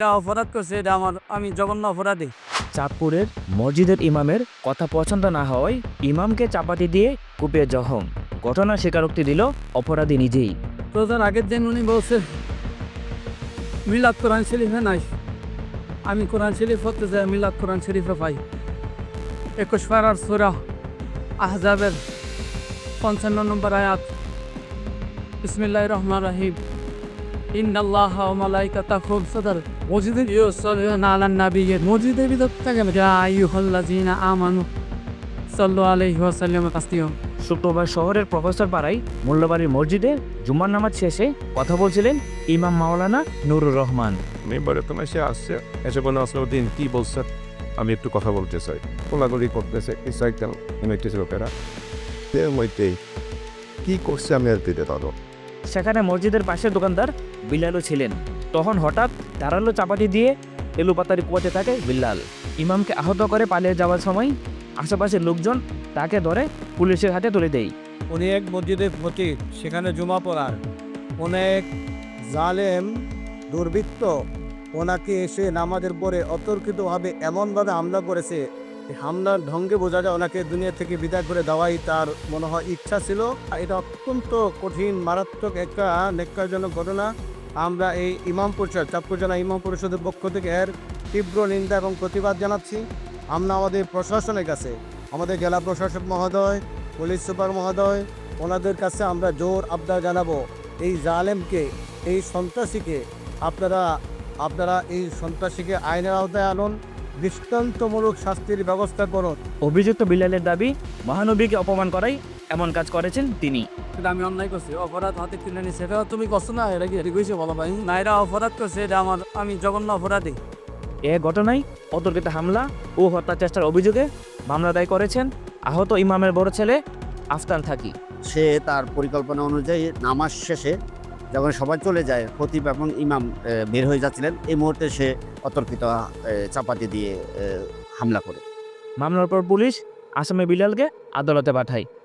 এটা অপরাধ করছে, এটা আমি জঘন্য অপরাধী। চাঁদপুরের মসজিদের ইমামের কথা পছন্দ না হওয়ায় ইমামকে চাপাতি দিয়ে কুপিয়ে জখম। ঘটনার স্বীকারোক্তি দিল অপরাধী নিজেই। রোজার আগের দিন উনি বলছে মিলাদ কোরআন শরীফে নাই। আমি কোরআন শরীফ পড়তে যাই, মিলাদ কোরআন শরীফে পাই 21 পারার সূরা আহজাবের 55 নম্বর আয়াত, বিসমিল্লাহির রহমানির রহিম, ইন্নাল্লাহা ওয়া মালাইকাতাহু ইউসাল্লুনা আলান নাবিয়্যি। মসজিদের ভিতর থেকে ইয়া আইয়ুহাল্লাযীনা আমানু সাল্লু আলাইহি ওয়া সাল্লিমু তাসলিমা। শুক্রবার শহরের প্রফেসর পাড়ায় মোল্লাবাড়ির মসজিদে জুম্মার নামাজ শেষে কথা বলছিলেন ইমাম মাওলানা নুরুর রহমান। মেম্বারে তো এসে আসছে, এসে বলে আসলাউদ্দিন কি বলছে, আমি একটু কথা বলতে চাই। কোলাগুলি করতেছে কি সাইকেল এমএইটিস লোকেরা মইতেই কি করছে আমি আর দিতে তারও। সেখানে মসজিদের পাশের দোকানদার বিল্লালও ছিলেন। তখন হঠাৎ ধারালো চাপাতি দিয়ে এলোপাতারি কুয়াতে থাকে বিল্লাল। ইমামকে আহত করে পালিয়ে যাওয়ার সময় আশেপাশের লোকজন তাকে ধরে পুলিশের হাতে তুলে দেয়। উনি এক মসজিদের ফকির, সেখানে জুমা পড়ার অনেক জালেম দুর্বৃত্ত ওনাকে এসে নামাজের পরে অতর্কিতভাবে এমনভাবে হামলা করেছে, এই হামলার ঢঙ্গে বোঝা যায় ওনাকে দুনিয়া থেকে বিদায় করে দেওয়াই তার মনে হয় ইচ্ছা ছিল। এটা অত্যন্ত কঠিন মারাত্মক একটা নেক্কারজনক ঘটনা। আমরা এই ইমাম পরিষদ, চাঁদপুর জেলা ইমাম পরিষদের পক্ষ থেকে এর তীব্র নিন্দা এবং প্রতিবাদ জানাচ্ছি। আমরা আমাদের প্রশাসনের কাছে, আমাদের জেলা প্রশাসক মহোদয়, পুলিশ সুপার মহোদয়, ওনাদের কাছে আমরা জোর আবদার জানাবো, এই জালেমকে, এই সন্ত্রাসীকে আপনারা এই সন্ত্রাসীকে আইনের আওতায় আনুন, দৃষ্টান্তমূলক শাস্তির ব্যবস্থা করুন। অভিযুক্ত বিল্লালের দাবি, মহানবীকে অপমান করাই এমন কাজ করেছেন তিনি। এটা আমি অন্যায় করছি, অপরাধ হাতে তুলে নিছে। এটা তুমি করছো না, এটা কি এটা কইছে বলো ভাই? না, এটা অপরাধ করছে, এটা আমি জঘন্য অপরাধী। এ ঘটনায় অতর্কিত হামলা ও হত্যা চেষ্টার অভিযোগে মামলা দায়ের করেছেন আহত ইমামের বড় ছেলে আফতান থাকি। সে তার পরিকল্পনা অনুযায়ী নামাজ শেষে যখন সবাই চলে যায়, খতিব এবং ইমাম বের হয়ে যাচ্ছিলেন, এই মুহূর্তে সে অতর্কিত চাপাতি দিয়ে হামলা করে। মামলার পর পুলিশ আসামি বিল্লালকে আদালতে পাঠায়।